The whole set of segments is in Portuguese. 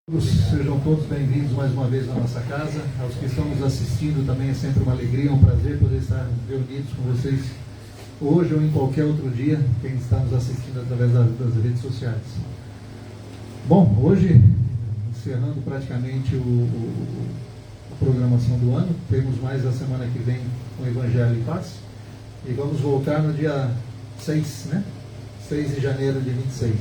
Sejam todos bem-vindos mais uma vez à nossa casa. Aos que estão nos assistindo também é sempre uma alegria, um prazer poder estar reunidos com vocês hoje ou em qualquer outro dia, quem está nos assistindo através das redes sociais. Bom, hoje, encerrando praticamente a programação do ano, temos mais a semana que vem com o Evangelho e Paz, e vamos voltar no dia 6, né? 6 de janeiro de 26.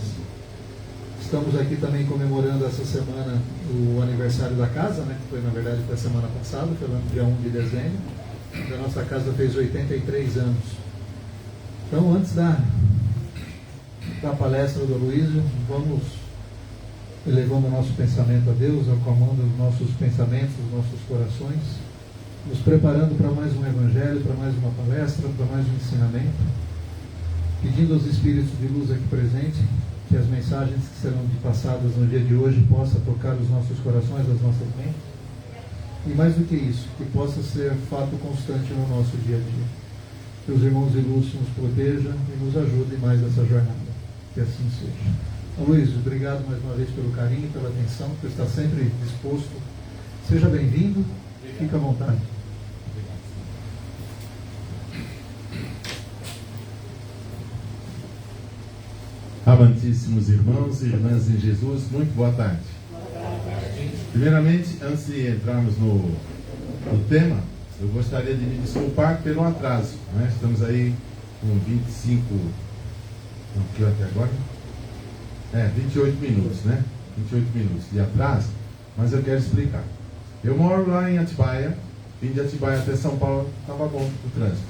Estamos aqui também comemorando essa semana o aniversário da casa, né? Que foi, na verdade, foi a semana passada, foi no dia 1 de dezembro. A nossa casa fez 83 anos. Então, antes da palestra do Aloysio, vamos elevando o nosso pensamento a Deus, acalmando os nossos pensamentos, os nossos corações, nos preparando para mais um evangelho, para mais uma palestra, para mais um ensinamento, pedindo aos Espíritos de luz aqui presentes que as mensagens que serão passadas no dia de hoje possam tocar os nossos corações, as nossas mentes, e mais do que isso, que possa ser fato constante no nosso dia a dia. Que os irmãos de luz nos protejam e nos ajudem mais nessa jornada. Que assim seja. Aloysio, obrigado mais uma vez pelo carinho, pela atenção, por estar sempre disposto. Seja bem-vindo e fique à vontade. Amantíssimos irmãos e irmãs em Jesus, muito boa tarde. Primeiramente, antes de entrarmos no tema, eu gostaria de me desculpar pelo atraso, né? Estamos aí com 28 minutos, né? 28 minutos de atraso, mas eu quero explicar. Eu moro lá em Atibaia, vim de Atibaia até São Paulo, estava bom o trânsito.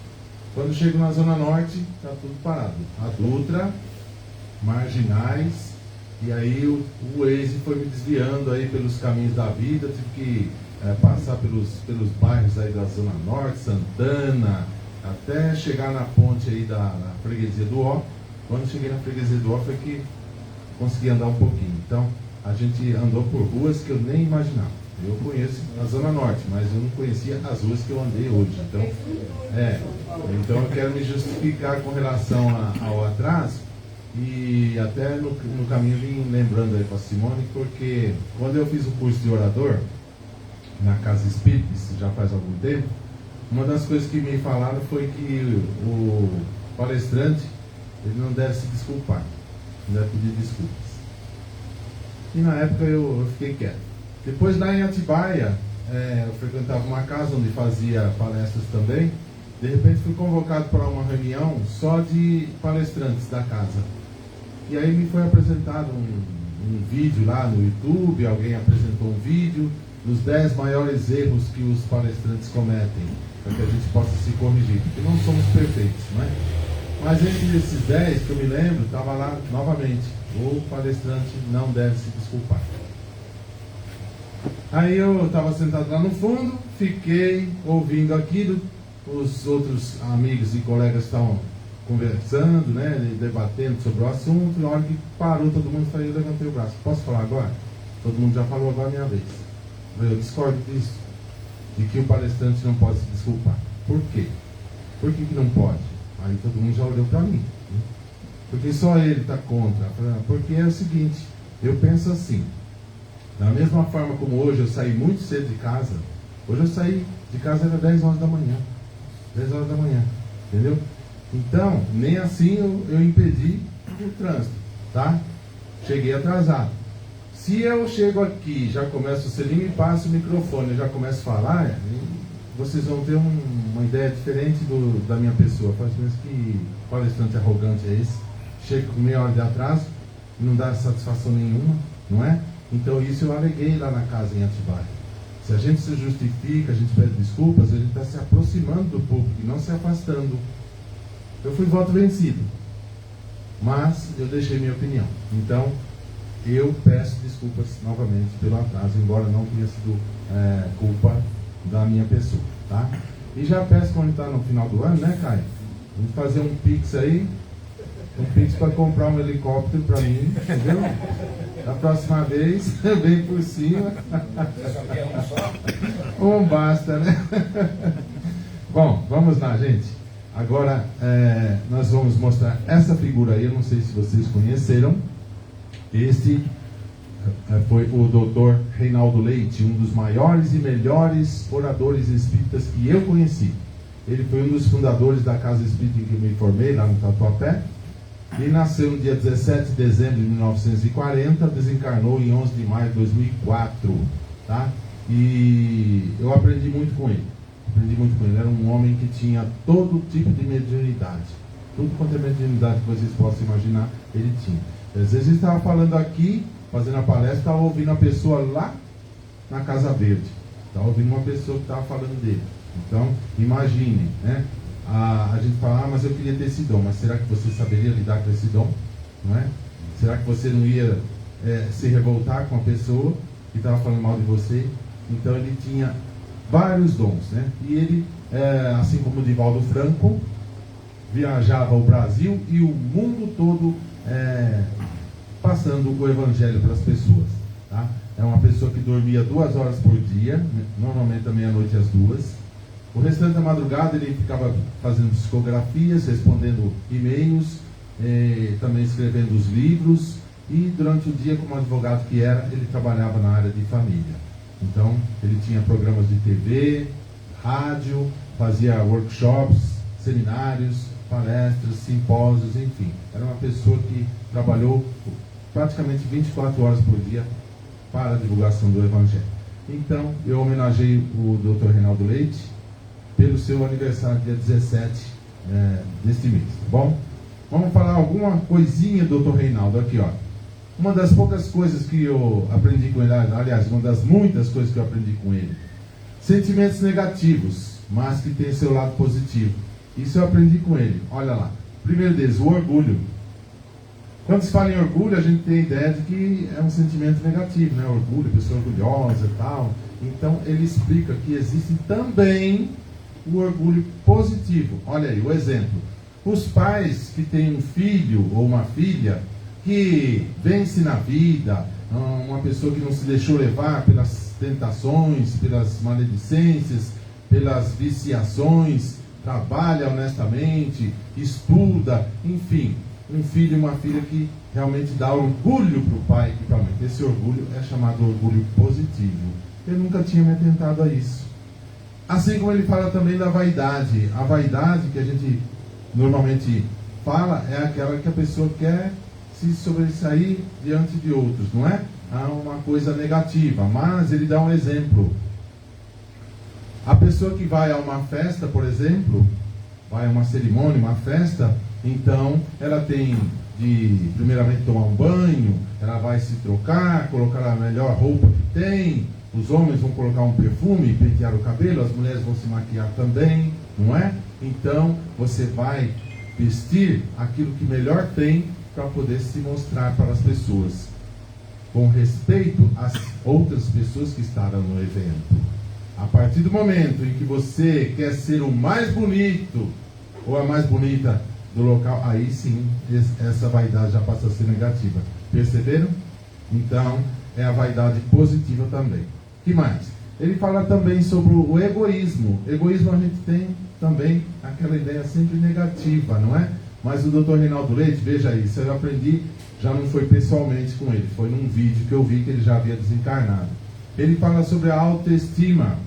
Quando chego na Zona Norte, está tudo parado. A Dutra, marginais, e aí o Waze foi me desviando aí pelos caminhos da vida, tive que passar pelos bairros aí da Zona Norte, Santana, até chegar na ponte aí da freguesia do Ó. Quando cheguei na freguesia do Ó foi que consegui andar um pouquinho. Então a gente andou por ruas que eu nem imaginava. Eu conheço a Zona Norte, mas eu não conhecia as ruas que eu andei hoje. Então eu quero me justificar com relação ao atraso. E até no caminho vim lembrando aí com a Simone, porque quando eu fiz o curso de orador na Casa Espírita, isso já faz algum tempo, uma das coisas que me falaram foi que o palestrante ele não deve se desculpar, não deve pedir desculpas. E na época eu fiquei quieto. Depois lá em Atibaia, eu frequentava uma casa onde fazia palestras também. De repente fui convocado para uma reunião só de palestrantes da casa. E aí me foi apresentado um vídeo lá no YouTube, alguém apresentou um vídeo dos 10 maiores erros que os palestrantes cometem, para que a gente possa se corrigir, porque não somos perfeitos, não é? Mas entre esses 10 que eu me lembro, estava lá novamente, o palestrante não deve se desculpar. Aí eu estava sentado lá no fundo, fiquei ouvindo aquilo, os outros amigos e colegas estavam conversando, né, debatendo sobre o assunto. Na hora que parou, todo mundo saiu, eu levantei o braço. Posso falar agora? Todo mundo já falou, agora é minha vez. Eu discordo disso, de que o palestrante não pode se desculpar. Por quê? Por que não pode? Aí todo mundo já olhou para mim, né? Porque só ele está contra. Porque é o seguinte, eu penso assim, da mesma forma como hoje eu saí muito cedo de casa, hoje eu saí de casa era 10 horas da manhã, 10 horas da manhã, entendeu? Então, nem assim eu impedi o trânsito, tá? Cheguei atrasado. Se eu chego aqui, já começo, você nem me passa o microfone, eu já começo a falar, vocês vão ter uma ideia diferente da minha pessoa. Faz menos que palestrante arrogante é esse. Chega com meia hora de atraso, não dá satisfação nenhuma, não é? Então isso eu aleguei lá na casa em Atibaia. Se a gente se justifica, a gente pede desculpas, a gente está se aproximando do público e não se afastando. Eu fui voto vencido, mas eu deixei minha opinião. Então, eu peço desculpas novamente pelo atraso, embora não tenha sido culpa da minha pessoa, tá? E já peço, quando está no final do ano, né, Caio? Vamos fazer um pix aí, um pix para comprar um helicóptero para mim, entendeu? Da próxima vez, vem por cima. Um basta, né? Bom, vamos lá, gente. Agora, nós vamos mostrar essa figura aí. Eu não sei se vocês conheceram. Este foi o Dr. Reinaldo Leite, um dos maiores e melhores oradores espíritas que eu conheci. Ele foi um dos fundadores da Casa Espírita em que eu me formei, lá no Tatuapé. Ele nasceu no dia 17 de dezembro de 1940, desencarnou em 11 de maio de 2004, tá? E eu aprendi muito com ele. Era um homem que tinha todo tipo de mediunidade. Tudo quanto é mediunidade que vocês possam imaginar, ele tinha. Às vezes ele estava falando aqui, fazendo a palestra, estava ouvindo a pessoa lá na Casa Verde. Estava ouvindo uma pessoa que estava falando dele. Então, imagine, né? A gente fala, mas eu queria ter esse dom. Mas será que você saberia lidar com esse dom? Não é? Será que você não ia se revoltar com a pessoa que estava falando mal de você? Então ele tinha vários dons, né? E ele, assim como o Divaldo Franco, viajava o Brasil e o mundo todo passando o Evangelho para as pessoas, tá? É uma pessoa que dormia 2 horas por dia, normalmente da meia-noite às 2. O restante da madrugada ele ficava fazendo psicografias, respondendo e-mails, também escrevendo os livros, e durante o dia, como advogado que era, ele trabalhava na área de família. Então, ele tinha programas de TV, rádio, fazia workshops, seminários, palestras, simpósios, enfim. Era uma pessoa que trabalhou praticamente 24 horas por dia para a divulgação do Evangelho. Então, eu homenageei o Dr. Reinaldo Leite pelo seu aniversário, dia 17 deste mês, tá bom? Vamos falar alguma coisinha do Dr. Reinaldo aqui, ó. Uma das poucas coisas que eu aprendi com ele, aliás, uma das muitas coisas que eu aprendi com ele: sentimentos negativos, mas que tem seu lado positivo. Isso eu aprendi com ele. Olha lá. Primeiro deles, o orgulho. Quando se fala em orgulho, a gente tem a ideia de que é um sentimento negativo, né? Orgulho, pessoa orgulhosa e tal. Então ele explica que existe também o orgulho positivo. Olha aí, o exemplo. Os pais que têm um filho ou uma filha que vence na vida, uma pessoa que não se deixou levar pelas tentações, pelas maledicências, pelas viciações, trabalha honestamente, estuda, enfim, um filho e uma filha que realmente dá orgulho para o pai e para a mãe. Esse orgulho é chamado orgulho positivo. Eu nunca tinha me atentado a isso. Assim como ele fala também da vaidade. A vaidade que a gente normalmente fala é aquela que a pessoa quer se sobressair diante de outros, não é? Há uma coisa negativa, mas ele dá um exemplo. A pessoa que vai a uma festa, por exemplo, vai a uma cerimônia, uma festa, então ela tem de primeiramente tomar um banho, ela vai se trocar, colocar a melhor roupa que tem, os homens vão colocar um perfume, pentear o cabelo, as mulheres vão se maquiar também, não é? Então você vai vestir aquilo que melhor tem para poder se mostrar para as pessoas, com respeito às outras pessoas que estarão no evento. A partir do momento em que você quer ser o mais bonito ou a mais bonita do local, aí sim essa vaidade já passa a ser negativa. Perceberam? Então é a vaidade positiva também. Que mais? Ele fala também sobre o egoísmo. Egoísmo a gente tem também aquela ideia sempre negativa, não é? Mas o Dr. Reinaldo Leite, veja isso, eu aprendi, já não foi pessoalmente com ele, foi num vídeo que eu vi que ele já havia desencarnado. Ele fala sobre a autoestima.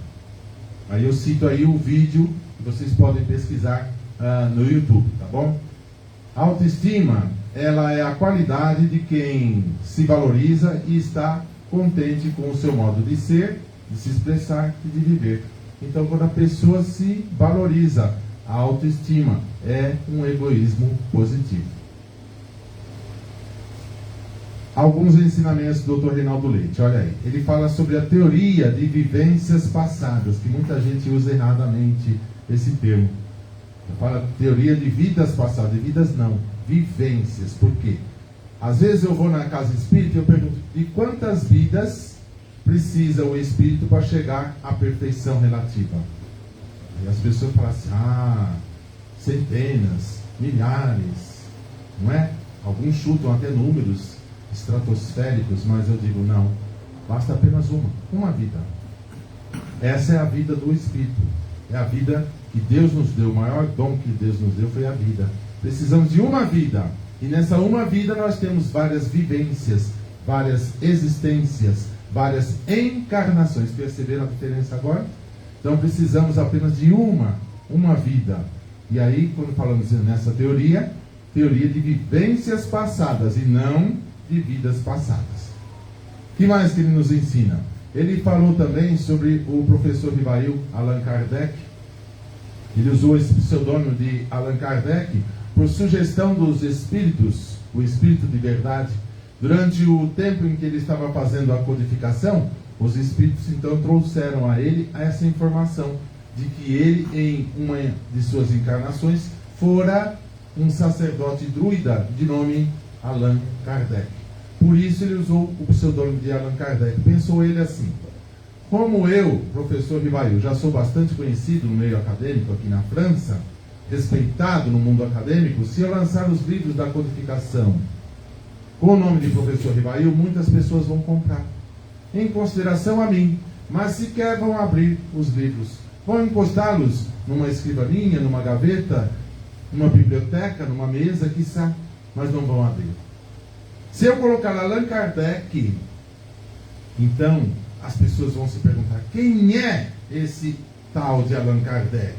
Aí eu cito aí o vídeo que vocês podem pesquisar no YouTube, tá bom? A autoestima, ela é a qualidade de quem se valoriza e está contente com o seu modo de ser, de se expressar e de viver. Então, quando a pessoa se valoriza, a autoestima é um egoísmo positivo. Alguns ensinamentos do Dr. Reinaldo Leite, olha aí. Ele fala sobre a teoria de vivências passadas, que muita gente usa erradamente esse termo. Ele fala teoria de vidas passadas, de vidas não, vivências. Por quê? Às vezes eu vou na casa espírita e eu pergunto, de quantas vidas precisa o espírito para chegar à perfeição relativa? E as pessoas falam assim, centenas, milhares, não é? Alguns chutam até números estratosféricos, mas eu digo, não, basta apenas uma vida. Essa é a vida do espírito, é a vida que Deus nos deu, o maior dom que Deus nos deu foi a vida. Precisamos de uma vida, e nessa uma vida nós temos várias vivências, várias existências, várias encarnações. Perceberam a diferença agora? Então precisamos apenas de uma vida. E aí, quando falamos nessa teoria de vivências passadas e não de vidas passadas. O que mais que ele nos ensina? Ele falou também sobre o professor Rivail, Allan Kardec. Ele usou esse pseudônimo de Allan Kardec por sugestão dos espíritos, o espírito de verdade. Durante o tempo em que ele estava fazendo a codificação, os espíritos então trouxeram a ele essa informação de que ele, em uma de suas encarnações, fora um sacerdote druida de nome Allan Kardec. Por isso ele usou o pseudônimo de Allan Kardec. Pensou ele assim: como eu, professor Rivail, já sou bastante conhecido no meio acadêmico aqui na França, respeitado no mundo acadêmico, se eu lançar os livros da codificação com o nome de professor Rivail, muitas pessoas vão comprar, em consideração a mim, mas sequer vão abrir os livros. Vão encostá-los numa escrivaninha, numa gaveta, numa biblioteca, numa mesa, quiçá, mas não vão abrir. Se eu colocar Allan Kardec, então as pessoas vão se perguntar: quem é esse tal de Allan Kardec?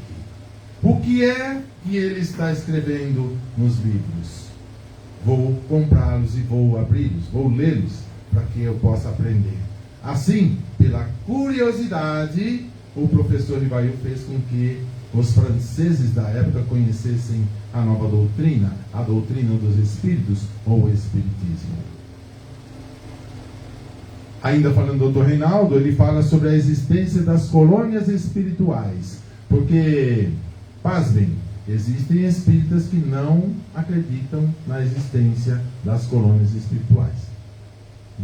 O que é que ele está escrevendo nos livros? Vou comprá-los e vou abri-los, vou lê-los, para que eu possa aprender. Assim, pela curiosidade, o professor Rivail fez com que os franceses da época conhecessem a nova doutrina, a doutrina dos espíritos, ou o espiritismo. Ainda falando do Dr. Reinaldo, ele fala sobre a existência das colônias espirituais, porque, pasmem, existem espíritas que não acreditam na existência das colônias espirituais.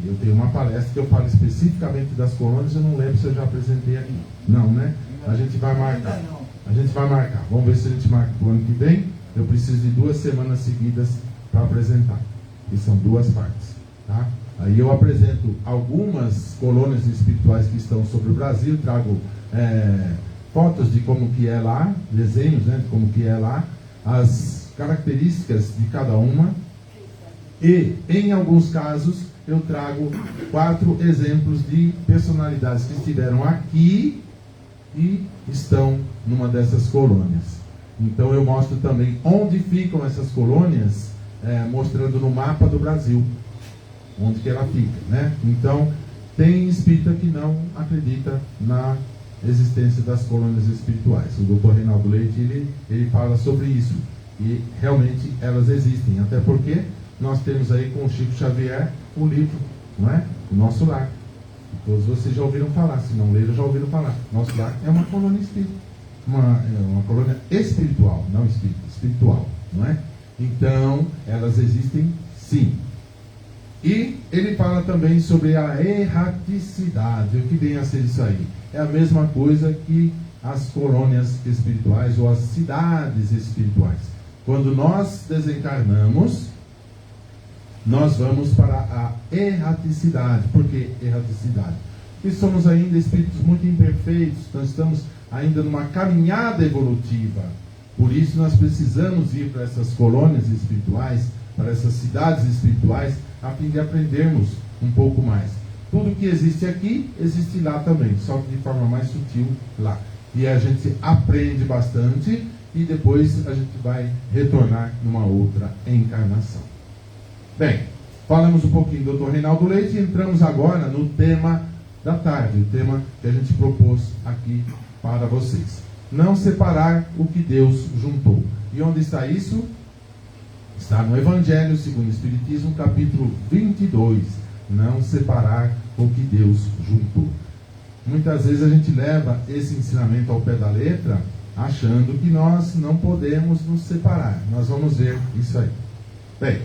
E eu tenho uma palestra que eu falo especificamente das colônias, eu não lembro se eu já apresentei aqui. Não, né? A gente vai marcar. A gente vai marcar. Vamos ver se a gente marca para o ano que vem. Eu preciso de 2 semanas seguidas para apresentar. E são 2 partes. Tá? Aí eu apresento algumas colônias espirituais que estão sobre o Brasil, trago fotos de como que é lá, desenhos, né, de como que é lá, as características de cada uma. E, em alguns casos, eu trago 4 exemplos de personalidades que estiveram aqui e estão numa dessas colônias. Então eu mostro também onde ficam essas colônias, mostrando no mapa do Brasil onde que ela fica, né? Então tem espírita que não acredita na existência das colônias espirituais. O Dr. Reinaldo Leite ele fala sobre isso, e realmente elas existem, até porque nós temos aí com o Chico Xavier o livro, não é? O Nosso Lar. Todos vocês já ouviram falar, se não leram, já ouviram falar. Nosso Lar é uma colônia espírita, uma colônia espiritual, não espírita, espiritual, não é? Então, elas existem sim. E ele fala também sobre a erraticidade. O que vem a ser isso aí? É a mesma coisa que as colônias espirituais ou as cidades espirituais. Quando nós desencarnamos, nós vamos para a erraticidade. Por que erraticidade? Porque somos ainda espíritos muito imperfeitos, nós estamos ainda numa caminhada evolutiva. Por isso nós precisamos ir para essas colônias espirituais, para essas cidades espirituais, a fim de aprendermos um pouco mais. Tudo que existe aqui, existe lá também, só que de forma mais sutil lá. E a gente aprende bastante e depois a gente vai retornar numa outra encarnação. Bem, falamos um pouquinho do Dr. Reinaldo Leite e entramos agora no tema da tarde, o tema que a gente propôs aqui para vocês. Não separar o que Deus juntou. E onde está isso? Está no Evangelho segundo o Espiritismo, capítulo 22. Não separar o que Deus juntou. Muitas vezes a gente leva esse ensinamento ao pé da letra, achando que nós não podemos nos separar. Nós vamos ver isso aí. Bem,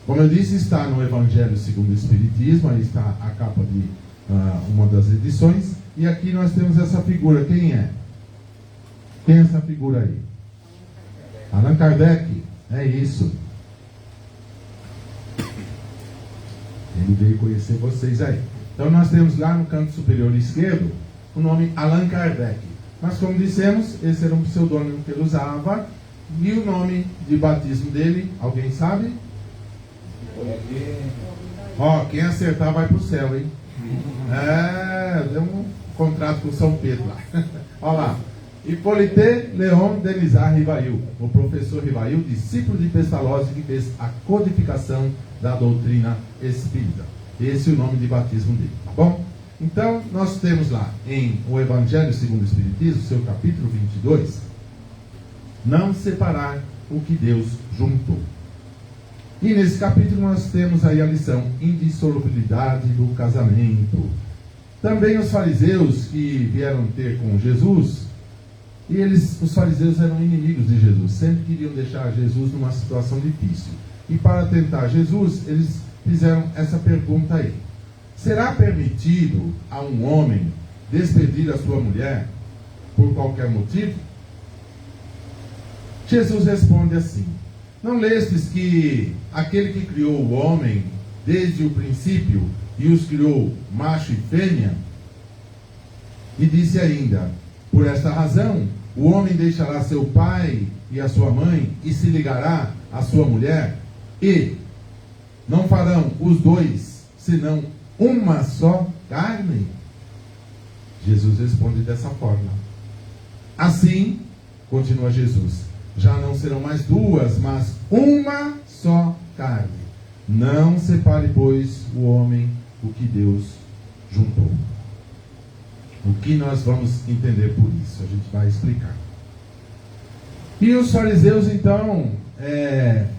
como eu disse, está no Evangelho segundo o Espiritismo, aí está a capa de uma das edições, e aqui nós temos essa figura. Quem é? Quem é essa figura aí? Allan Kardec. É isso. Ele veio conhecer vocês aí. Então nós temos lá no canto superior esquerdo o nome Allan Kardec. Mas como dissemos, esse era um pseudônimo que ele usava. E o nome de batismo dele, alguém sabe? Ó, quem acertar vai pro céu, hein? Deu um contrato com São Pedro lá. Olha lá. Hippolyte Léon Denisard Rivail, o professor Rivail, discípulo de Pestalozzi, que fez a codificação da doutrina espírita. Esse é o nome de batismo dele, tá bom? Então, nós temos lá em o Evangelho segundo o Espiritismo, seu capítulo 22, não separar o que Deus juntou. E nesse capítulo nós temos aí a lição indissolubilidade do casamento. Também os fariseus que vieram ter com Jesus, e os fariseus eram inimigos de Jesus, sempre queriam deixar Jesus numa situação difícil. E para tentar Jesus, eles fizeram essa pergunta aí: será permitido a um homem despedir a sua mulher por qualquer motivo? Jesus responde assim: não lestes que aquele que criou o homem desde o princípio e os criou macho e fêmea? E disse ainda: por esta razão, o homem deixará seu pai e a sua mãe e se ligará à sua mulher, e não farão os dois senão uma só carne? Jesus responde dessa forma. Assim, continua Jesus, já não serão mais duas, mas uma só carne. Não separe, pois, o homem o que Deus juntou. O que nós vamos entender por isso? A gente vai explicar. E os fariseus, então,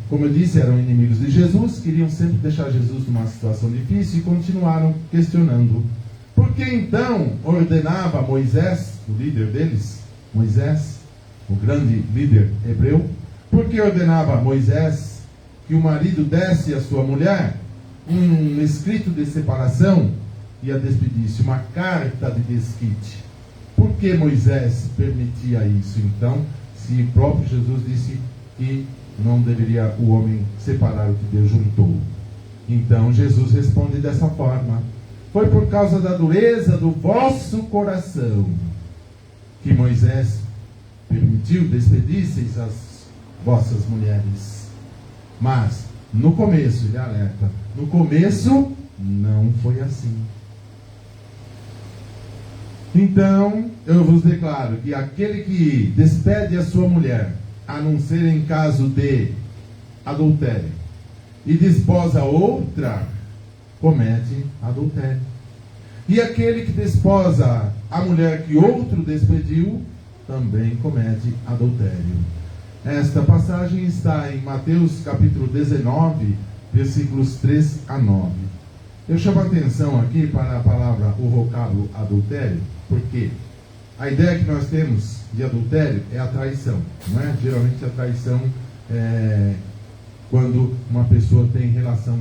como eu disse, eram inimigos de Jesus, queriam sempre deixar Jesus numa situação difícil e continuaram questionando. Por que então ordenava Moisés, o líder deles, Moisés, o grande líder hebreu, por que ordenava Moisés que o marido desse à sua mulher um escrito de separação e a despedisse, uma carta de desquite? Por que Moisés permitia isso, então, se o próprio Jesus disse que não deveria o homem separar o que Deus juntou? Então Jesus responde dessa forma: foi por causa da dureza do vosso coração que Moisés permitiu despedisseis as vossas mulheres. Mas no começo, ele alerta, no começo não foi assim. Então, eu vos declaro que aquele que despede a sua mulher, a não ser em caso de adultério, e desposa outra, comete adultério. E aquele que desposa a mulher que outro despediu, também comete adultério. Esta passagem está em Mateus capítulo 19, versículos 3 a 9. Eu chamo a atenção aqui para a palavra, o vocábulo adultério, porque a ideia que nós temos de adultério é a traição, não é? Geralmente a traição é quando uma pessoa tem relação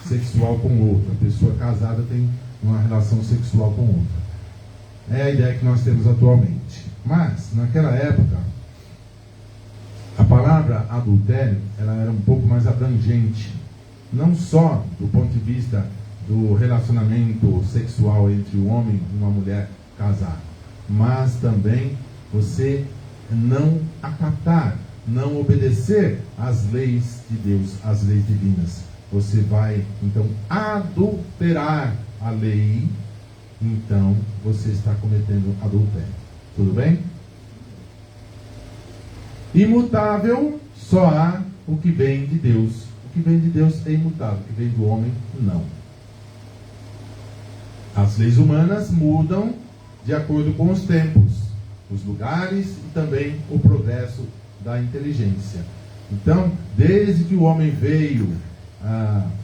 sexual com outra, a pessoa casada tem uma relação sexual com outra. É a ideia que nós temos atualmente. Mas, naquela época, a palavra adultério, ela era um pouco mais abrangente, não só do ponto de vista do relacionamento sexual entre um homem e uma mulher casada, mas também você não acatar, não obedecer às leis de Deus, às leis divinas. Você vai, então, adulterar a lei, então você está cometendo adultério. Tudo bem? Imutável, só há o que vem de Deus. O que vem de Deus é imutável, o que vem do homem, não. As leis humanas mudam de acordo com os tempos, os lugares e também o progresso da inteligência. Então, desde que o homem veio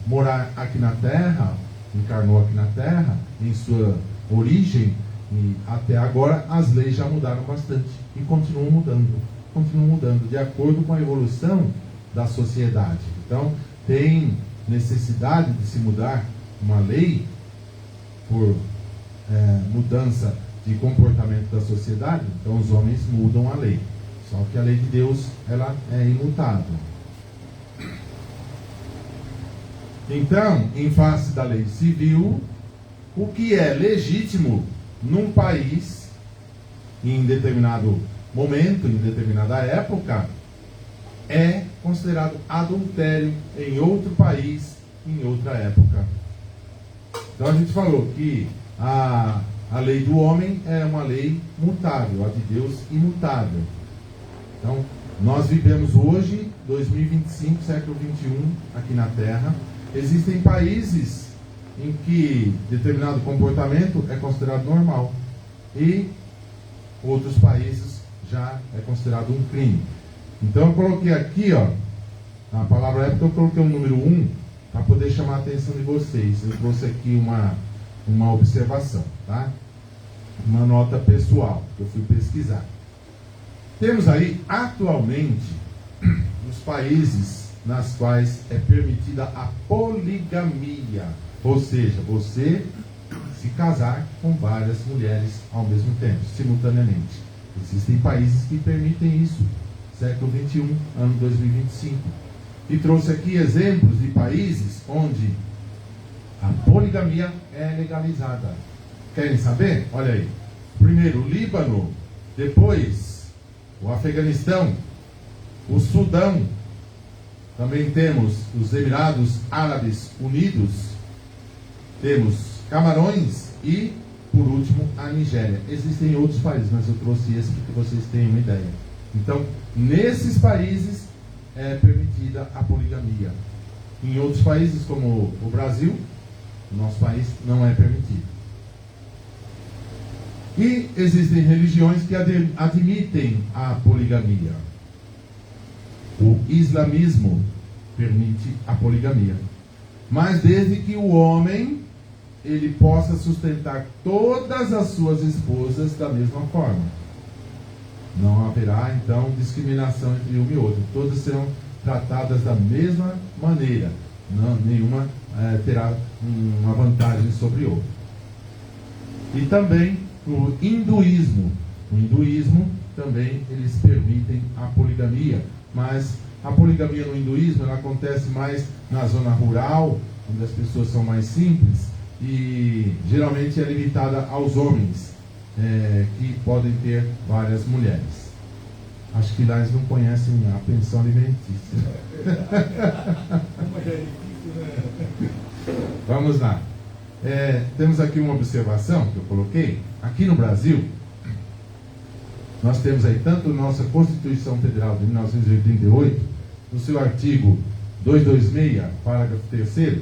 morar aqui na Terra, encarnou aqui na Terra, em sua origem, e até agora, as leis já mudaram bastante e continuam mudando de acordo com a evolução da sociedade. Então, tem necessidade de se mudar uma lei por mudança de comportamento da sociedade, então os homens mudam a lei. Só que a lei de Deus, ela é imutável. Então, em face da lei civil, o que é legítimo num país, em determinado momento, em determinada época, é considerado adultério em outro país, em outra época. Então a gente falou que a lei do homem é uma lei mutável, a de Deus imutável. Então, nós vivemos hoje, 2025, século 21, aqui na Terra. Existem países em que determinado comportamento é considerado normal e outros países já é considerado um crime. Então eu coloquei aqui, ó, na palavra época eu coloquei o número 1 para poder chamar a atenção de vocês. Eu trouxe aqui uma observação, tá? Uma nota pessoal que eu fui pesquisar. Temos aí atualmente os países nas quais é permitida a poligamia, ou seja, você se casar com várias mulheres ao mesmo tempo, simultaneamente. Existem países que permitem isso, século 21, ano 2025. E trouxe aqui exemplos de países onde a poligamia é legalizada. Querem saber? Olha aí. Primeiro o Líbano, depois o Afeganistão, o Sudão, também temos os Emirados Árabes Unidos, temos Camarões e, por último, a Nigéria. Existem outros países, mas eu trouxe esse para que vocês tenham uma ideia. Então, nesses países é permitida a poligamia. Em outros países, como o Brasil, o nosso país, não é permitido. E existem religiões que admitem a poligamia. O islamismo permite a poligamia, mas desde que o homem ele possa sustentar todas as suas esposas da mesma forma. Não haverá então discriminação entre um e outro. Todas serão tratadas da mesma maneira. Nenhuma terá uma vantagem sobre outra. E também o hinduísmo. O hinduísmo também eles permitem a poligamia, mas a poligamia no hinduísmo ela acontece mais na zona rural, onde as pessoas são mais simples e geralmente é limitada aos homens, que podem ter várias mulheres. Acho que lá eles não conhecem a pensão alimentícia. Vamos lá. Temos aqui uma observação que eu coloquei. Aqui no Brasil, nós temos aí tanto nossa Constituição Federal de 1988, no seu artigo 226, parágrafo 3º,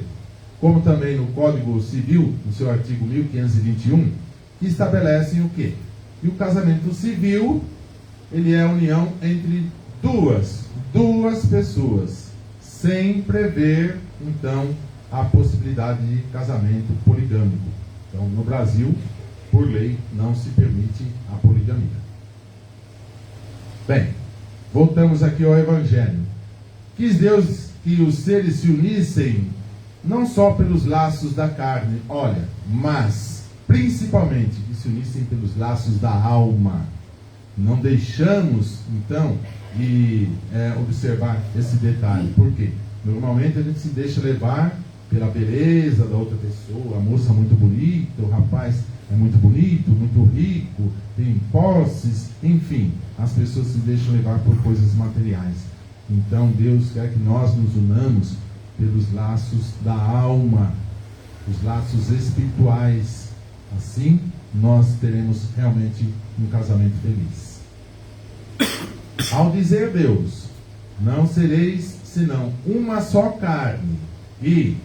como também no Código Civil, no seu artigo 1521, que estabelecem o quê? Que o casamento civil, ele é a união entre duas pessoas, sem prever, então, a possibilidade de casamento poligâmico. Então, no Brasil, por lei, não se permite a poligamia. Bem, voltamos aqui ao Evangelho. Quis Deus que os seres se unissem, não só pelos laços da carne, olha, mas, principalmente, que se unissem pelos laços da alma. Não deixamos, então, de observar esse detalhe. Por quê? Normalmente a gente se deixa levar pela beleza da outra pessoa, a moça muito bonita, o rapaz é muito bonito, muito rico, tem posses, enfim, as pessoas se deixam levar por coisas materiais. Então Deus quer que nós nos unamos pelos laços da alma, os laços espirituais. Assim nós teremos realmente um casamento feliz. Ao dizer Deus, não sereis senão uma só carne, e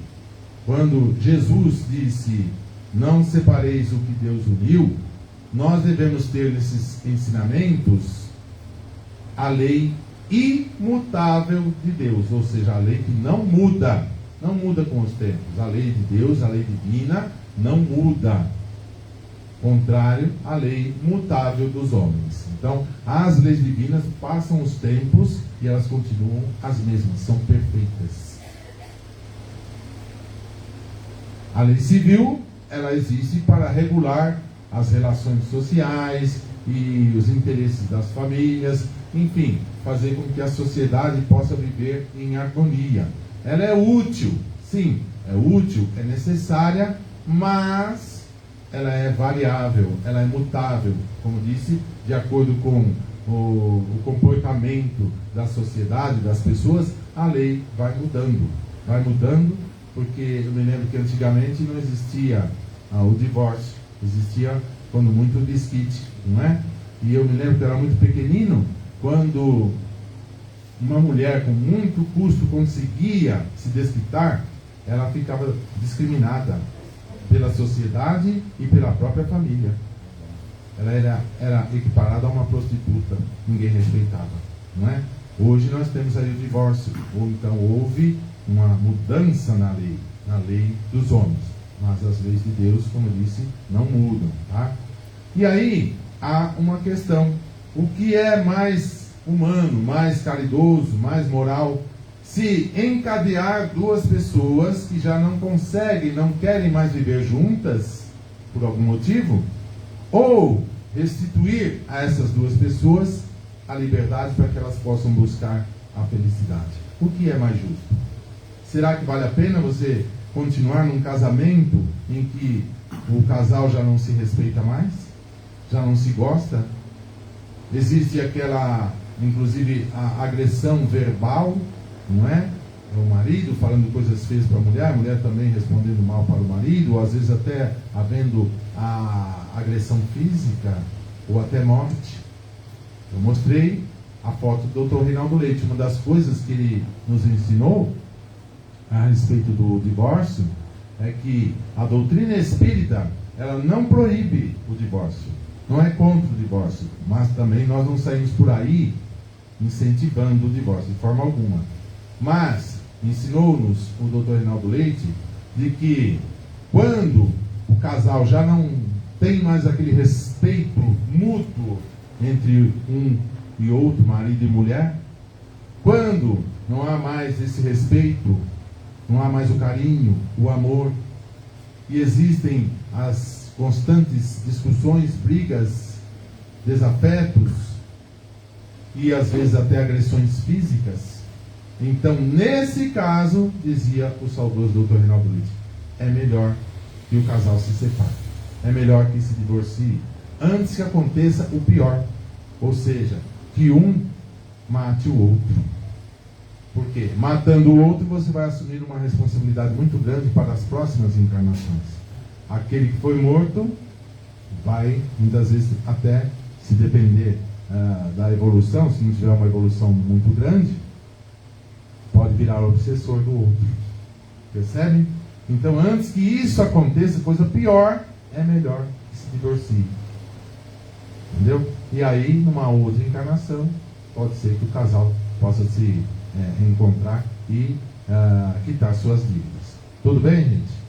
quando Jesus disse, não separeis o que Deus uniu, nós devemos ter nesses ensinamentos a lei imutável de Deus, ou seja, a lei que não muda com os tempos. A lei de Deus, a lei divina, não muda, contrário à lei mutável dos homens. Então, as leis divinas passam os tempos e elas continuam as mesmas, são perfeitas. A lei civil, ela existe para regular as relações sociais e os interesses das famílias, enfim, fazer com que a sociedade possa viver em harmonia. Ela é útil, sim, é útil, é necessária, mas ela é variável, ela é mutável, como disse, de acordo com o comportamento da sociedade, das pessoas, a lei vai mudando porque eu me lembro que antigamente não existia o divórcio, existia quando muito o desquite, não é? E eu me lembro que eu era muito pequenino, quando uma mulher com muito custo conseguia se desquitar, ela ficava discriminada pela sociedade e pela própria família. Ela era equiparada a uma prostituta, ninguém respeitava, não é? Hoje nós temos aí o divórcio, ou então houve uma mudança na lei dos homens, mas as leis de Deus, como eu disse, não mudam, tá? E aí há uma questão: o que é mais humano, mais caridoso, mais moral? Se encadear duas pessoas que já não conseguem, não querem mais viver juntas por algum motivo, ou restituir a essas duas pessoas a liberdade para que elas possam buscar a felicidade? O que é mais justo? Será que vale a pena você continuar num casamento em que o casal já não se respeita mais? Já não se gosta? Existe aquela, inclusive, a agressão verbal, não é? O marido falando coisas feias para a mulher também respondendo mal para o marido, ou às vezes até havendo a agressão física, ou até morte. Eu mostrei a foto do Dr. Reinaldo Leite. Uma das coisas que ele nos ensinou a respeito do divórcio é que a doutrina espírita, ela não proíbe o divórcio, não é contra o divórcio, mas também nós não saímos por aí incentivando o divórcio de forma alguma. Mas ensinou-nos o Dr. Reinaldo Leite de que quando o casal já não tem mais aquele respeito mútuo entre um e outro, marido e mulher, quando não há mais esse respeito, não há mais o carinho, o amor, e existem as constantes discussões, brigas, desafetos e às vezes até agressões físicas, então nesse caso, dizia o saudoso Dr. Reinaldo Leite, é melhor que o casal se separe, é melhor que se divorcie antes que aconteça o pior, ou seja, que um mate o outro. Porque matando o outro, você vai assumir uma responsabilidade muito grande para as próximas encarnações. Aquele que foi morto vai, muitas vezes, até se depender da evolução, se não tiver uma evolução muito grande, pode virar obsessor do outro. Percebe? Então, antes que isso aconteça, coisa pior, é melhor que se divorcie. Entendeu? E aí, numa outra encarnação, pode ser que o casal possa se reencontrar e quitar suas dívidas. Tudo bem, gente?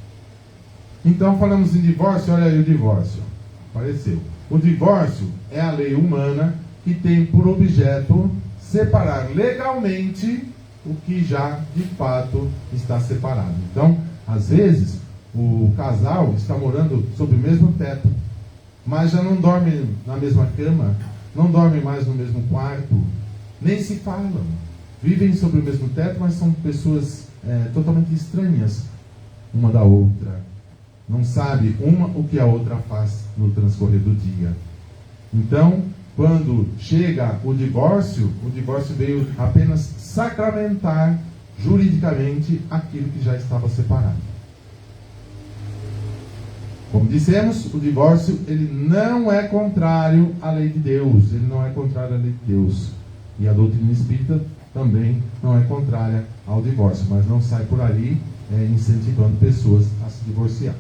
Então, falamos em divórcio. Olha aí o divórcio. Apareceu. O divórcio é a lei humana que tem por objeto separar legalmente o que já, de fato, está separado. Então, às vezes, o casal está morando sob o mesmo teto, mas já não dorme na mesma cama, não dorme mais no mesmo quarto, nem se falam. Vivem sob o mesmo teto, mas são pessoas totalmente estranhas uma da outra. Não sabe uma o que a outra faz no transcorrer do dia. Então, quando chega o divórcio veio apenas sacramentar juridicamente aquilo que já estava separado. Como dissemos, o divórcio ele não é contrário à lei de Deus, ele não é contrário à lei de Deus. E a doutrina espírita também não é contrária ao divórcio, mas não sai por aí incentivando pessoas a se divorciar.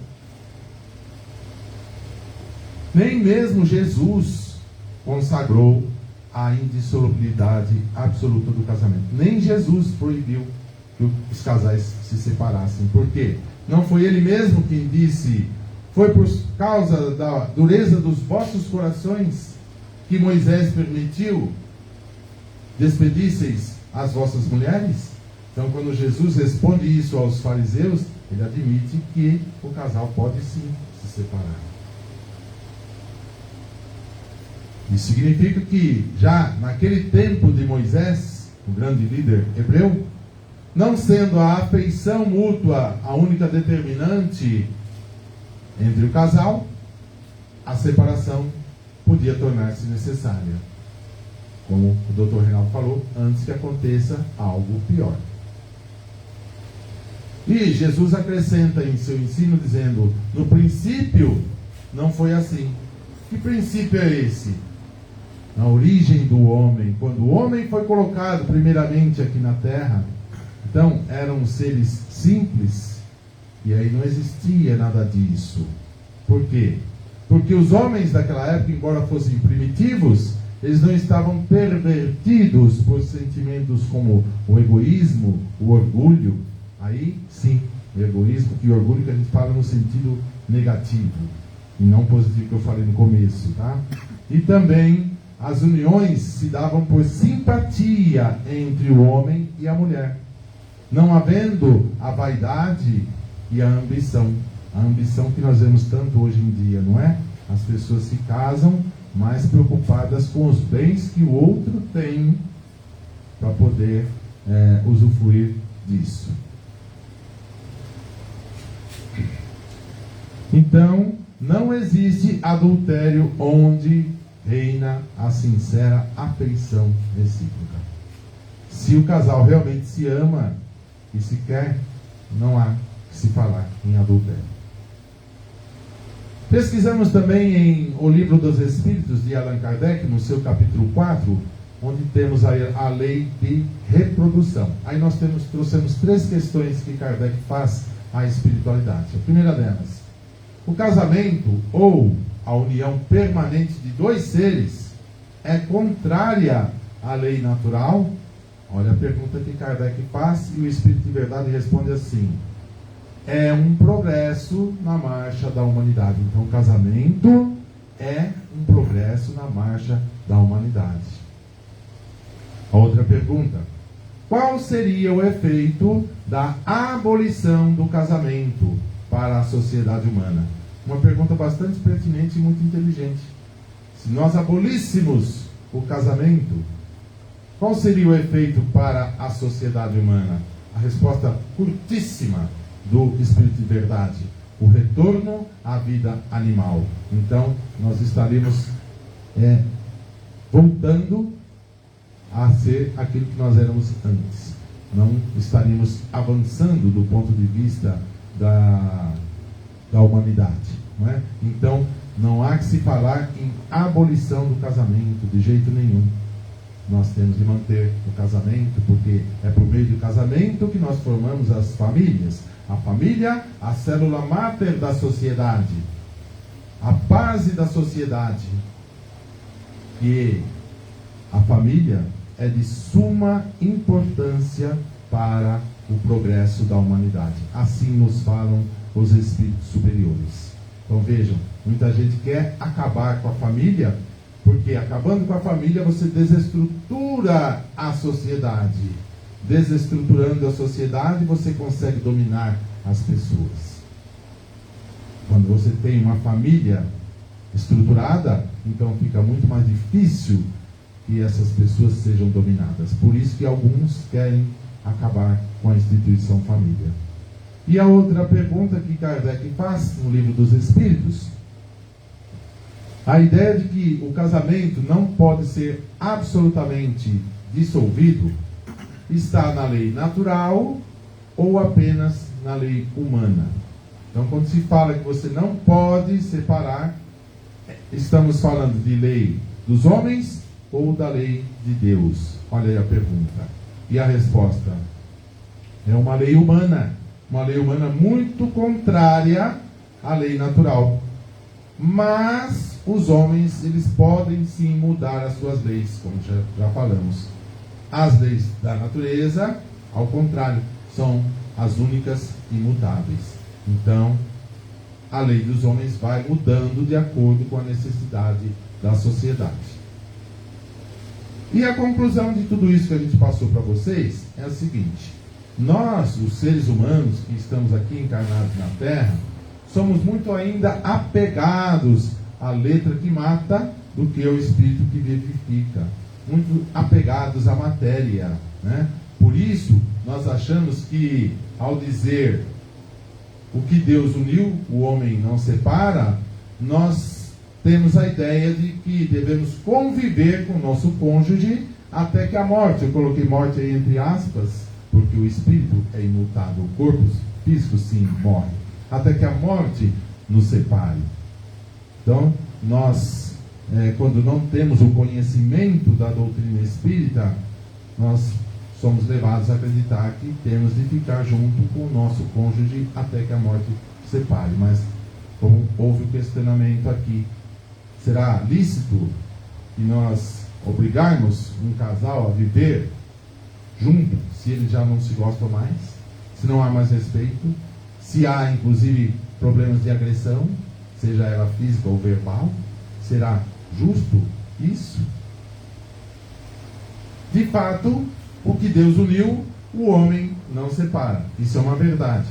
Nem mesmo Jesus consagrou a indissolubilidade absoluta do casamento. Nem Jesus proibiu que os casais se separassem. Por quê? Não foi ele mesmo quem disse: foi por causa da dureza dos vossos corações que Moisés permitiu despedisseis as vossas mulheres? Então, quando Jesus responde isso aos fariseus, ele admite que o casal pode sim se separar. Isso significa que já naquele tempo de Moisés, o grande líder hebreu, não sendo a afeição mútua a única determinante entre o casal, a separação podia tornar-se necessária. Como o Dr. Reinaldo falou, antes que aconteça algo pior. E Jesus acrescenta em seu ensino dizendo: no princípio não foi assim. Que princípio é esse? Na origem do homem, quando o homem foi colocado primeiramente aqui na terra, então eram seres simples, e aí não existia nada disso. Por quê? Porque os homens daquela época, embora fossem primitivos, eles não estavam pervertidos por sentimentos como o egoísmo, o orgulho. Aí sim, o egoísmo e o orgulho que a gente fala no sentido negativo e não positivo, que eu falei no começo, tá? E também as uniões se davam por simpatia entre o homem e a mulher, não havendo a vaidade e a ambição que nós vemos tanto hoje em dia, não é? As pessoas se casam mais preocupadas com os bens que o outro tem para poder usufruir disso. Então, não existe adultério onde reina a sincera afeição recíproca. Se o casal realmente se ama e se quer, não há que se falar em adultério. Pesquisamos também em O Livro dos Espíritos, de Allan Kardec, no seu capítulo 4, onde temos a lei de reprodução. Aí nós trouxemos 3 questões que Kardec faz à espiritualidade. A primeira delas: o casamento ou a união permanente de 2 seres é contrária à lei natural? Olha a pergunta que Kardec faz, e o Espírito de Verdade responde assim: é um progresso na marcha da humanidade. Então, o casamento é um progresso na marcha da humanidade. A outra pergunta: qual seria o efeito da abolição do casamento para a sociedade humana? Uma pergunta bastante pertinente e muito inteligente. Se nós abolíssemos o casamento, qual seria o efeito para a sociedade humana? A resposta curtíssima do Espírito de Verdade: o retorno à vida animal. Então, nós estaremos voltando a ser aquilo que nós éramos antes. Não estaríamos avançando do ponto de vista da humanidade, não é? Então, não há que se falar em abolição do casamento de jeito nenhum. Nós temos de manter o casamento, porque é por meio do casamento que nós formamos as famílias. A família, a célula máter da sociedade, a base da sociedade. E a família é de suma importância para o progresso da humanidade. Assim nos falam os espíritos superiores. Então vejam, muita gente quer acabar com a família, porque acabando com a família você desestrutura a sociedade. Desestruturando a sociedade, você consegue dominar as pessoas. Quando você tem uma família estruturada, então fica muito mais difícil que essas pessoas sejam dominadas. Por isso que alguns querem acabar com a instituição família. E a outra pergunta que Kardec faz no Livro dos Espíritos: a ideia de que o casamento não pode ser absolutamente dissolvido está na lei natural ou apenas na lei humana? Então, quando se fala que você não pode separar, estamos falando de lei dos homens ou da lei de Deus? Olha aí a pergunta. E a resposta: é uma lei humana. Uma lei humana muito contrária à lei natural. Mas os homens, eles podem sim mudar as suas leis, como já falamos. As leis da natureza, ao contrário, são as únicas imutáveis. Então, a lei dos homens vai mudando de acordo com a necessidade da sociedade. E a conclusão de tudo isso que a gente passou para vocês é a seguinte: nós, os seres humanos que estamos aqui encarnados na Terra, somos muito ainda apegados à letra que mata do que ao espírito que vivifica. Muito apegados à matéria, né? Por isso, nós achamos que, ao dizer o que Deus uniu, o homem não separa, nós temos a ideia de que devemos conviver com o nosso cônjuge até que a morte. Eu coloquei morte aí entre aspas, porque o espírito é imutável, o corpo físico, sim, morre. Até que a morte nos separe. Então, nós, quando não temos o conhecimento da doutrina espírita, nós somos levados a acreditar que temos de ficar junto com o nosso cônjuge até que a morte separe. Mas, como houve o questionamento aqui, será lícito que nós obrigarmos um casal a viver junto, se eles já não se gostam mais, se não há mais respeito, se há inclusive problemas de agressão, seja ela física ou verbal? Será justo isso? De fato, o que Deus uniu, o homem não separa. Isso é uma verdade.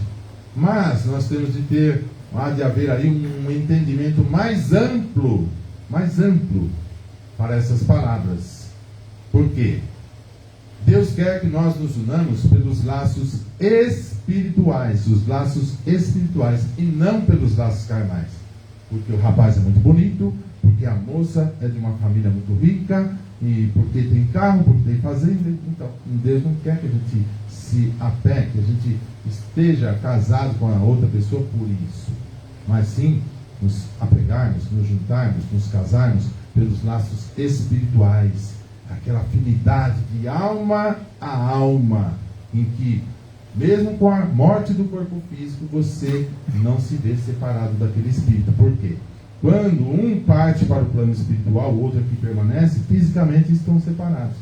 Mas nós temos de ter, há de haver aí um entendimento mais amplo para essas palavras. Por quê? Deus quer que nós nos unamos pelos laços espirituais, os laços espirituais, e não pelos laços carnais. Porque o rapaz é muito bonito, porque a moça é de uma família muito rica, e porque tem carro, porque tem fazenda. Então, Deus não quer que a gente se apegue, que a gente esteja casado com a outra pessoa por isso. Mas sim, nos apegarmos, nos juntarmos, nos casarmos pelos laços espirituais. Aquela afinidade de alma a alma, em que, mesmo com a morte do corpo físico, você não se vê separado daquele espírito. Por quê? Quando um parte para o plano espiritual, o outro aqui permanece, fisicamente estão separados.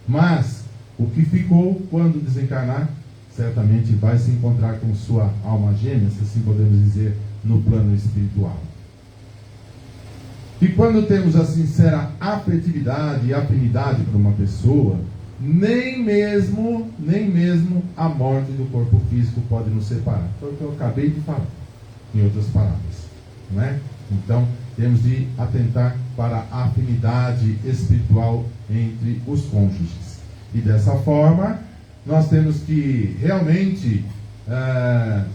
Mas o que ficou, quando desencarnar, certamente vai se encontrar com sua alma gêmea, se assim podemos dizer, no plano espiritual. E quando temos a sincera afetividade e afinidade por uma pessoa, nem mesmo a morte do corpo físico pode nos separar. Foi o que eu acabei de falar, em outras palavras, não é? Então, temos de atentar para a afinidade espiritual entre os cônjuges. E dessa forma, nós temos que realmente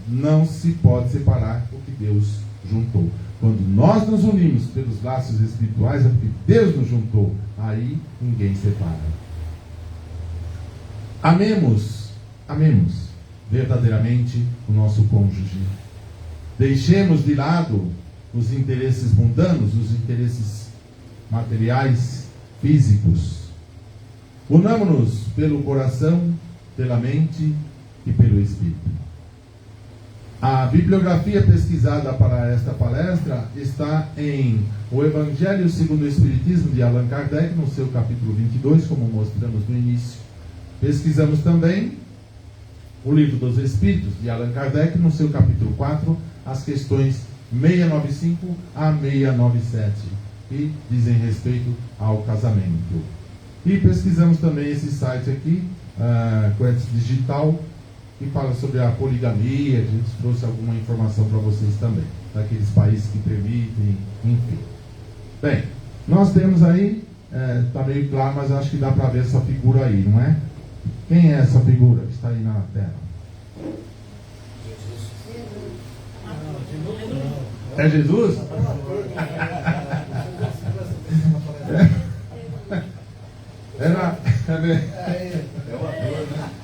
não se pode separar o que Deus juntou. Quando nós nos unimos pelos laços espirituais, é porque Deus nos juntou. Aí ninguém separa. Amemos verdadeiramente o nosso cônjuge. Deixemos de lado os interesses mundanos, os interesses materiais, físicos. Unamos-nos pelo coração, pela mente e pelo espírito. A bibliografia pesquisada para esta palestra está em O Evangelho segundo o Espiritismo, de Allan Kardec, no seu capítulo 22, como mostramos no início. Pesquisamos também o Livro dos Espíritos, de Allan Kardec, no seu capítulo 4, as questões 695 a 697, que dizem respeito ao casamento. E pesquisamos também esse site aqui, Quetzal Digital, que fala sobre a poligamia. A gente trouxe alguma informação para vocês também, daqueles países que permitem, enfim. Bem, nós temos aí, está meio claro, mas acho que dá para ver essa figura aí, não é? Quem é essa figura que está aí na tela? É Jesus?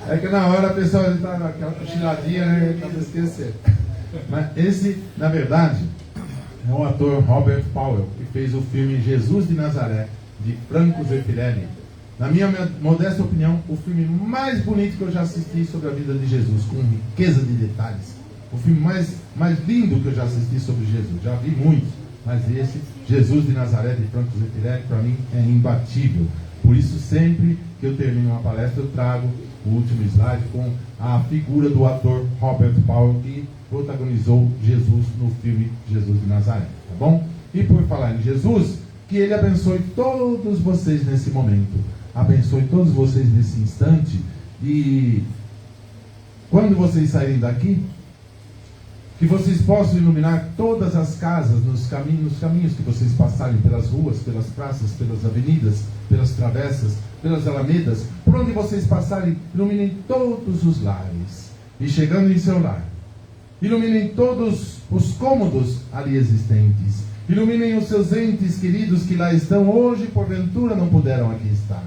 É que na hora a pessoa está naquela cochiladinha, né? Acaba esquecendo. Mas esse, na verdade, é o ator Robert Powell, que fez o filme Jesus de Nazaré, de Franco Zeffirelli. Na minha modesta opinião, o filme mais bonito que eu já assisti sobre a vida de Jesus, com riqueza de detalhes. O filme mais lindo que eu já assisti sobre Jesus. Já vi muitos, mas esse, Jesus de Nazaré, de Franco Zeffirelli, para mim é imbatível. Por isso, sempre que eu termino uma palestra, eu trago o último slide com a figura do ator Robert Powell, que protagonizou Jesus no filme Jesus de Nazaré. Tá bom? E por falar em Jesus, que Ele abençoe todos vocês nesse momento. Abençoe todos vocês nesse instante. E quando vocês saírem daqui, que vocês possam iluminar todas as casas nos caminhos que vocês passarem, pelas ruas, pelas praças, pelas avenidas, pelas travessas, pelas alamedas, por onde vocês passarem, iluminem todos os lares. E chegando em seu lar, iluminem todos os cômodos ali existentes. Iluminem os seus entes queridos que lá estão hoje, porventura não puderam aqui estar.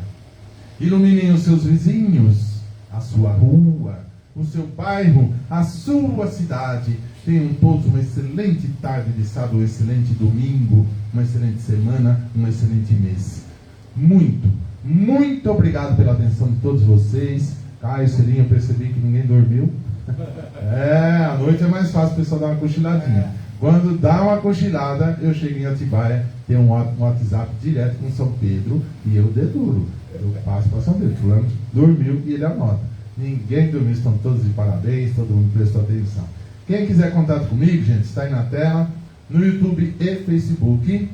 Iluminem os seus vizinhos, a sua rua, o seu bairro, a sua cidade. Tenham todos uma excelente tarde de sábado, um excelente domingo, uma excelente semana, um excelente mês. Muito obrigado pela atenção de todos vocês. Caio, Celinho, eu percebi que ninguém dormiu. À noite é mais fácil o pessoal dar uma cochiladinha. Quando dá uma cochilada, eu chego em Atibaia, tenho um WhatsApp direto com São Pedro e eu deduro. Eu passo para São Pedro. Fulano dormiu e ele anota. Ninguém dormiu, estão todos de parabéns, todo mundo prestou atenção. Quem quiser contato comigo, gente, está aí na tela, no YouTube e Facebook.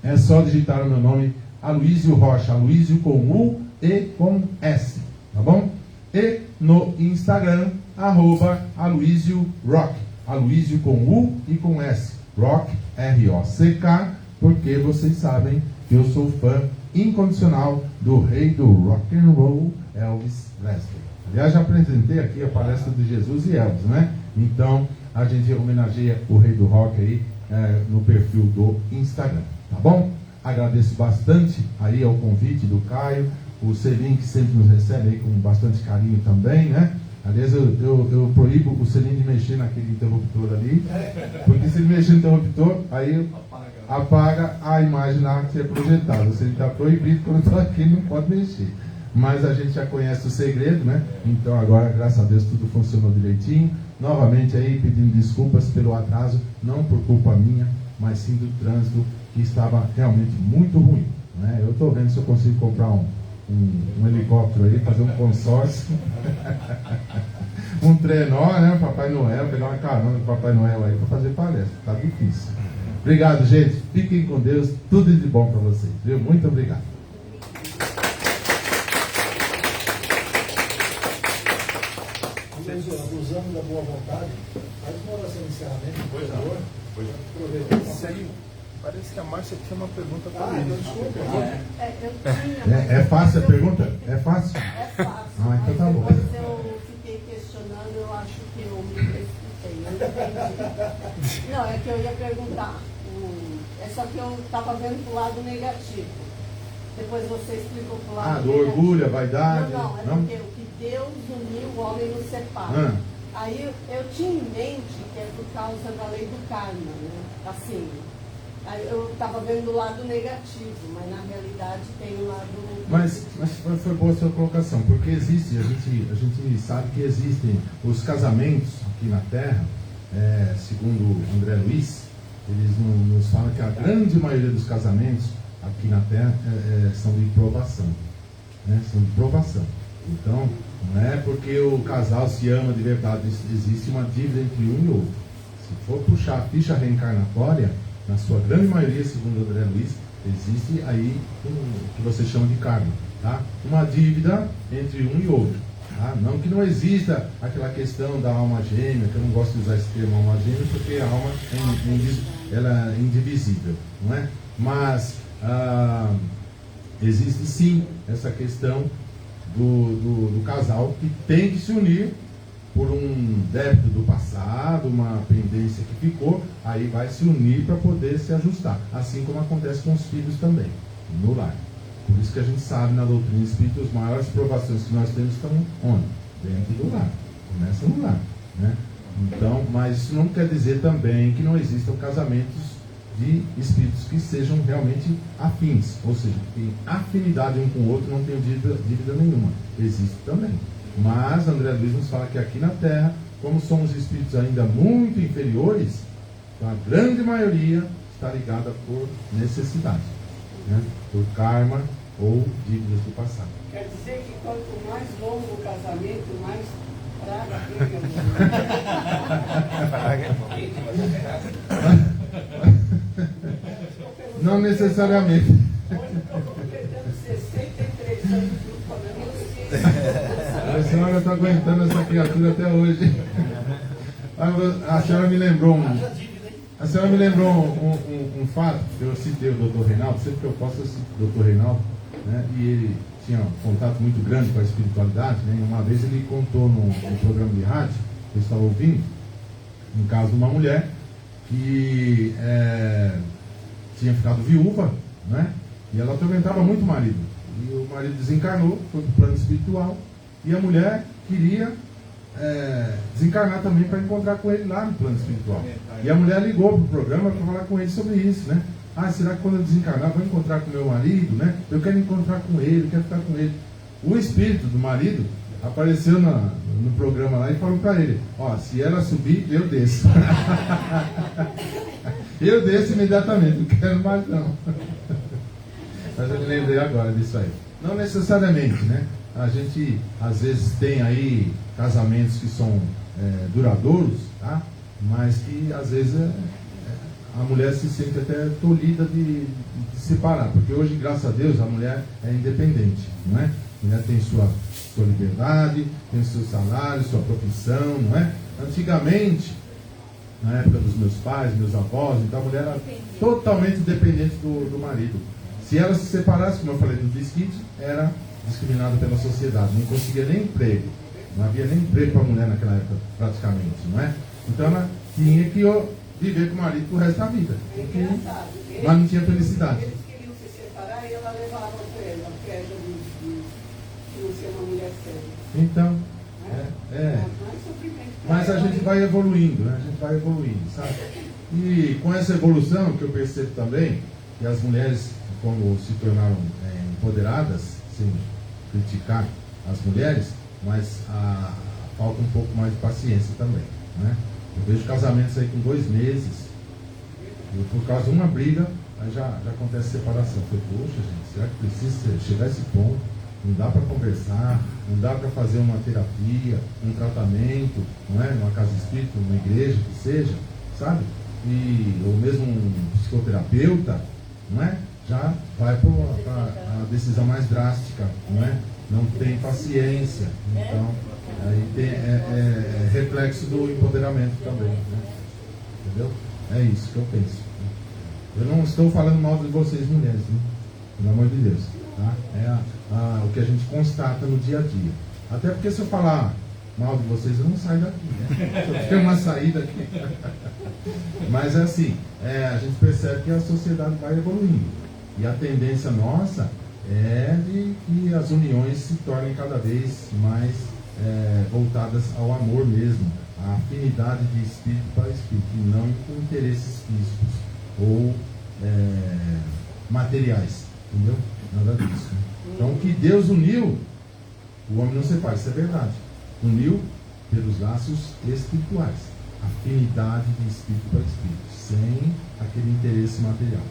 É só digitar o meu nome, Aloysio Rocha, Aloysio com U e com S, tá bom? E no Instagram, @Aloysio Rock, Aloysio com U e com S, Rock, R-O-C-K, porque vocês sabem que eu sou fã incondicional do rei do rock and roll, Elvis Presley. Aliás, já apresentei aqui a palestra de Jesus e Elvis, né? Então, a gente homenageia o rei do rock aí no perfil do Instagram, tá bom? Agradeço bastante aí ao convite do Caio, o Celim, que sempre nos recebe aí com bastante carinho também, né? Aliás, eu proíbo o Celim de mexer naquele interruptor ali, porque se ele mexer no interruptor, aí apaga a imagem lá que é projetada. O Celim está proibido, quando eu estou aqui, não pode mexer. Mas a gente já conhece o segredo, né? Então agora, graças a Deus, tudo funcionou direitinho. Novamente aí pedindo desculpas pelo atraso, não por culpa minha, mas sim do trânsito, que estava realmente muito ruim, né? Eu estou vendo se eu consigo comprar um helicóptero aí, fazer um consórcio, um trenó, né? Papai Noel, pegar uma carona do Papai Noel aí para fazer palestra. Tá difícil. Obrigado, gente. Fiquem com Deus. Tudo de bom para vocês, viu? Muito obrigado. Abusando da boa vontade, faz uma oração de encerramento, por favor. Parece que a Márcia tinha uma pergunta para ele. Desculpa. É fácil a pergunta? É fácil? É fácil. Então tá bom. Depois eu fiquei questionando, eu acho que eu me precipitei. Eu não entendi. Não, é que eu ia perguntar. É só que eu estava vendo pro lado negativo. Depois você explicou pro lado do negativo. orgulho, a vaidade. Não, é porque o que Deus uniu, o homem não separa. Aí eu tinha em mente que é por causa da lei do karma, né? Assim. Aí eu estava vendo o lado negativo, mas na realidade tem o lado Mas foi boa a sua colocação, porque existe, a gente sabe que existem os casamentos aqui na Terra, segundo André Luiz, eles nos falam que a grande maioria dos casamentos aqui na Terra são de provação, né? São de provação. Então, não é porque o casal se ama de verdade, existe uma dívida entre um e outro. Se for puxar a ficha reencarnatória, na sua grande maioria, segundo André Luiz, existe aí o que você chama de karma, tá? Uma dívida entre um e outro, tá? Não que não exista aquela questão da alma gêmea, que eu não gosto de usar esse termo alma gêmea, porque a alma ela é indivisível, não é? Mas existe sim essa questão do casal que tem que se unir por um débito do passado, uma pendência que ficou, aí vai se unir para poder se ajustar. Assim como acontece com os filhos também, no lar. Por isso que a gente sabe na doutrina espírita, as maiores provações que nós temos estão onde? Dentro do lar. Começa no lar, né? Então, mas isso não quer dizer também que não existam casamentos de espíritos que sejam realmente afins, ou seja, que têm afinidade um com o outro, não tem dívida nenhuma. Existe também. Mas André Luiz nos fala que aqui na Terra, como somos espíritos ainda muito inferiores, a grande maioria está ligada por necessidade, né? Por karma ou dívidas do passado. Quer dizer que quanto mais longo o casamento, mais praga pega. Não necessariamente. Hoje eu estou completando 63 anos no casamento. A senhora está aguentando essa criatura até hoje. A senhora me lembrou um fato. Eu citei o Dr. Reinaldo, sempre que eu posso eu cito o Dr. Reinaldo, né? E ele tinha um contato muito grande com a espiritualidade, né? E uma vez ele contou num programa de rádio, eu estava ouvindo, um caso de uma mulher que tinha ficado viúva, né? E ela atormentava muito o marido. E o marido desencarnou, foi para o plano espiritual. E a mulher queria desencarnar também para encontrar com ele lá no plano espiritual. E a mulher ligou para o programa para falar com ele sobre isso, né? Será que quando eu desencarnar vou encontrar com meu marido, né? Eu quero encontrar com ele, quero ficar com ele. O espírito do marido apareceu no programa lá e falou para ele: se ela subir, eu desço. Eu desço imediatamente, não quero mais não. Mas eu me lembrei agora disso aí. Não necessariamente, né? A gente às vezes tem aí casamentos que são duradouros, tá? Mas que às vezes a mulher se sente até tolhida de separar, porque hoje, graças a Deus, a mulher é independente, não é? A mulher tem sua liberdade, tem seu salário, sua profissão, não é? Antigamente, na época dos meus pais, meus avós, então a mulher era totalmente dependente do marido. Se ela se separasse, como eu falei no desquite, era discriminada pela sociedade, não conseguia nem emprego, não havia nem emprego para a mulher naquela época, praticamente, não é? Então ela tinha que viver com o marido pro resto da vida, porque, mas não tinha felicidade. Eles queriam se separar e ela levava para ele a pedra de não ser uma mulher séria. Então, mas a gente vai evoluindo, né? A gente vai evoluindo, sabe? E com essa evolução que eu percebo também, que as mulheres, como se tornaram empoderadas, sem criticar as mulheres, mas falta um pouco mais de paciência também, né? Eu vejo casamentos aí com 2 meses, e por causa de uma briga, aí já acontece separação. Eu falei, poxa gente, será que precisa chegar a esse ponto? Não dá para conversar, não dá para fazer uma terapia, um tratamento, não é? Numa casa espírita, numa igreja, que seja, sabe? Ou mesmo um psicoterapeuta, não é? Já vai para a decisão mais drástica, não é? Não tem paciência. Então, aí é reflexo do empoderamento também, né? Entendeu? É isso que eu penso. Eu não estou falando mal de vocês, mulheres, né? Pelo amor de Deus, tá? O que a gente constata no dia a dia. Até porque se eu falar mal de vocês, eu não saio daqui, né? Eu tenho uma saída aqui. Mas é assim, a gente percebe que a sociedade vai evoluindo. E a tendência nossa é de que as uniões se tornem cada vez mais voltadas ao amor mesmo, à afinidade de espírito para espírito, e não com interesses físicos ou materiais, entendeu? Nada disso. Então, o que Deus uniu, o homem não separa, isso é verdade. Uniu pelos laços espirituais, afinidade de espírito para espírito, sem aquele interesse material.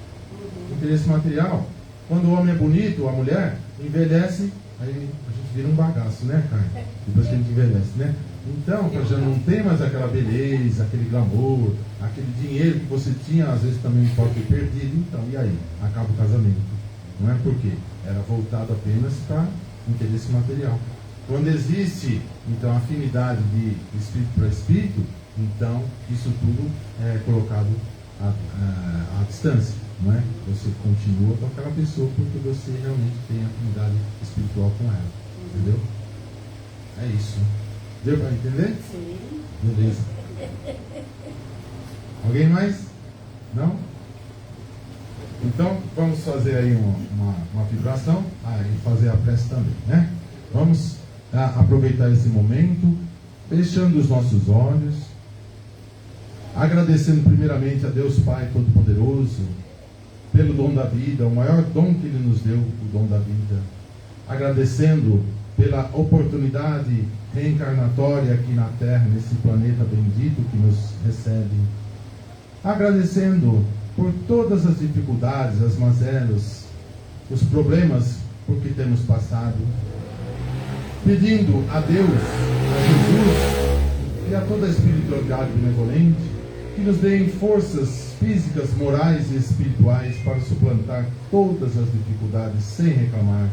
Interesse material, quando o homem é bonito, a mulher envelhece, aí a gente vira um bagaço, né, Caio? Depois que a gente envelhece, né? Então, já não tem mais aquela beleza, aquele glamour, aquele dinheiro que você tinha, às vezes também pode ter perdido. Então, e aí? Acaba o casamento. Não é porque era voltado apenas para interesse material. Quando existe, então, afinidade de espírito para espírito, então, isso tudo é colocado à distância, não é? Você continua com aquela pessoa porque você realmente tem afinidade espiritual com ela, entendeu? É isso. Deu para entender? Sim. Beleza. Alguém mais? Não? Então, vamos fazer aí uma vibração e fazer a prece também, né? Vamos aproveitar esse momento, fechando os nossos olhos, agradecendo primeiramente a Deus Pai Todo-Poderoso pelo dom da vida, o maior dom que Ele nos deu, o dom da vida. Agradecendo pela oportunidade reencarnatória aqui na Terra, nesse planeta bendito que nos recebe. Agradecendo por todas as dificuldades, as mazelas, os problemas por que temos passado. Pedindo a Deus, a Jesus e a toda a espiritualidade benevolente que nos deem forças físicas, morais e espirituais para suplantar todas as dificuldades sem reclamar,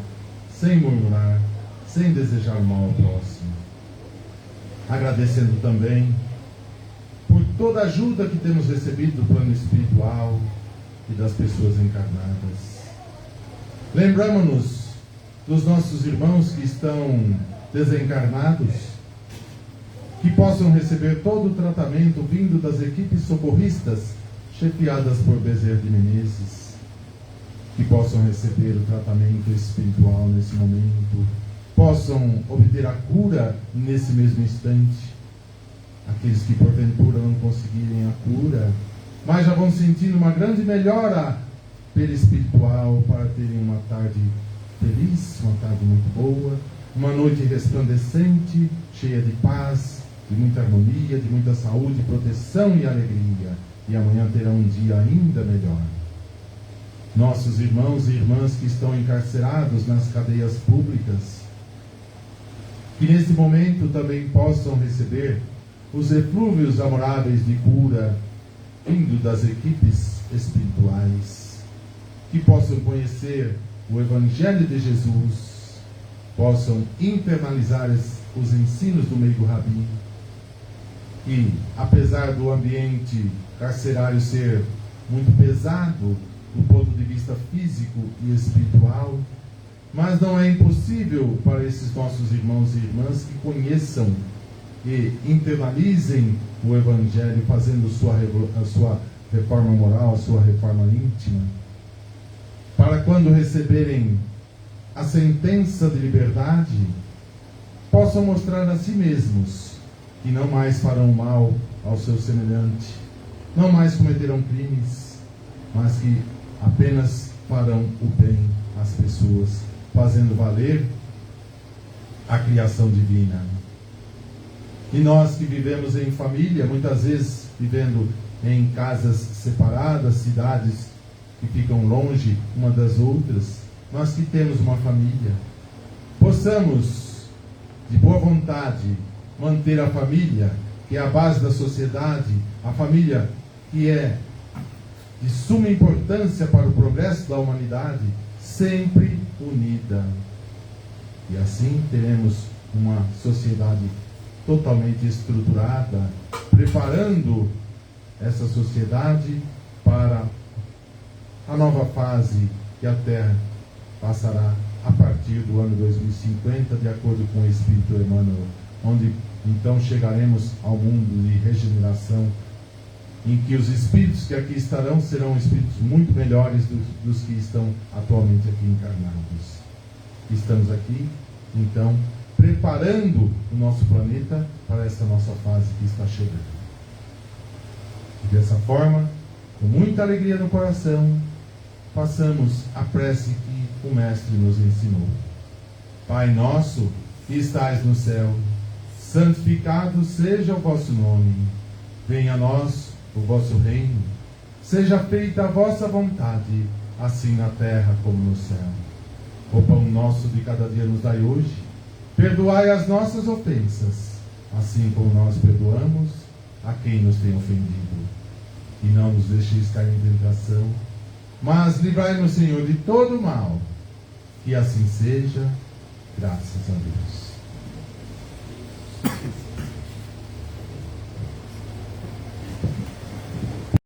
sem murmurar, sem desejar mal ao próximo. Agradecendo também por toda a ajuda que temos recebido do plano espiritual e das pessoas encarnadas. Lembramos-nos dos nossos irmãos que estão desencarnados, que possam receber todo o tratamento vindo das equipes socorristas chefiadas por Bezerra de Menezes, que possam receber o tratamento espiritual nesse momento, possam obter a cura nesse mesmo instante. Aqueles que porventura não conseguirem a cura, mas já vão sentindo uma grande melhora perispiritual para terem uma tarde feliz, uma tarde muito boa, uma noite resplandecente, cheia de paz, de muita harmonia, de muita saúde, proteção e alegria. E amanhã terão um dia ainda melhor. Nossos irmãos e irmãs que estão encarcerados nas cadeias públicas, que nesse momento também possam receber os eflúvios amoráveis de cura vindo das equipes espirituais, que possam conhecer o Evangelho de Jesus, possam internalizar os ensinos do Meigo Rabi, e apesar do ambiente carcerário ser muito pesado do ponto de vista físico e espiritual, mas não é impossível para esses nossos irmãos e irmãs que conheçam e internalizem o Evangelho, fazendo a sua reforma moral, a sua reforma íntima, para quando receberem a sentença de liberdade, possam mostrar a si mesmos que não mais farão mal ao seu semelhante, não mais cometerão crimes, mas que apenas farão o bem às pessoas, fazendo valer a criação divina. E nós que vivemos em família, muitas vezes vivendo em casas separadas, cidades que ficam longe uma das outras, nós que temos uma família, possamos, de boa vontade, manter a família, que é a base da sociedade, a família que é de suma importância para o progresso da humanidade, sempre unida. E assim teremos uma sociedade totalmente estruturada, preparando essa sociedade para a nova fase que a Terra passará a partir do ano 2050, de acordo com o Espírito Emmanuel, onde então chegaremos ao mundo de regeneração, em que os espíritos que aqui estarão serão espíritos muito melhores dos que estão atualmente aqui encarnados. Estamos aqui, então, preparando o nosso planeta para essa nossa fase que está chegando. E dessa forma, com muita alegria no coração, façamos a prece que o Mestre nos ensinou. Pai nosso, que estais no céu, santificado seja o vosso nome. Venha a nós o vosso reino. Seja feita a vossa vontade, assim na terra como no céu. O pão nosso de cada dia nos dai hoje. Perdoai as nossas ofensas, assim como nós perdoamos a quem nos tem ofendido. E não nos deixeis cair em tentação, mas livrai-nos, Senhor, de todo o mal. Que assim seja, graças a Deus.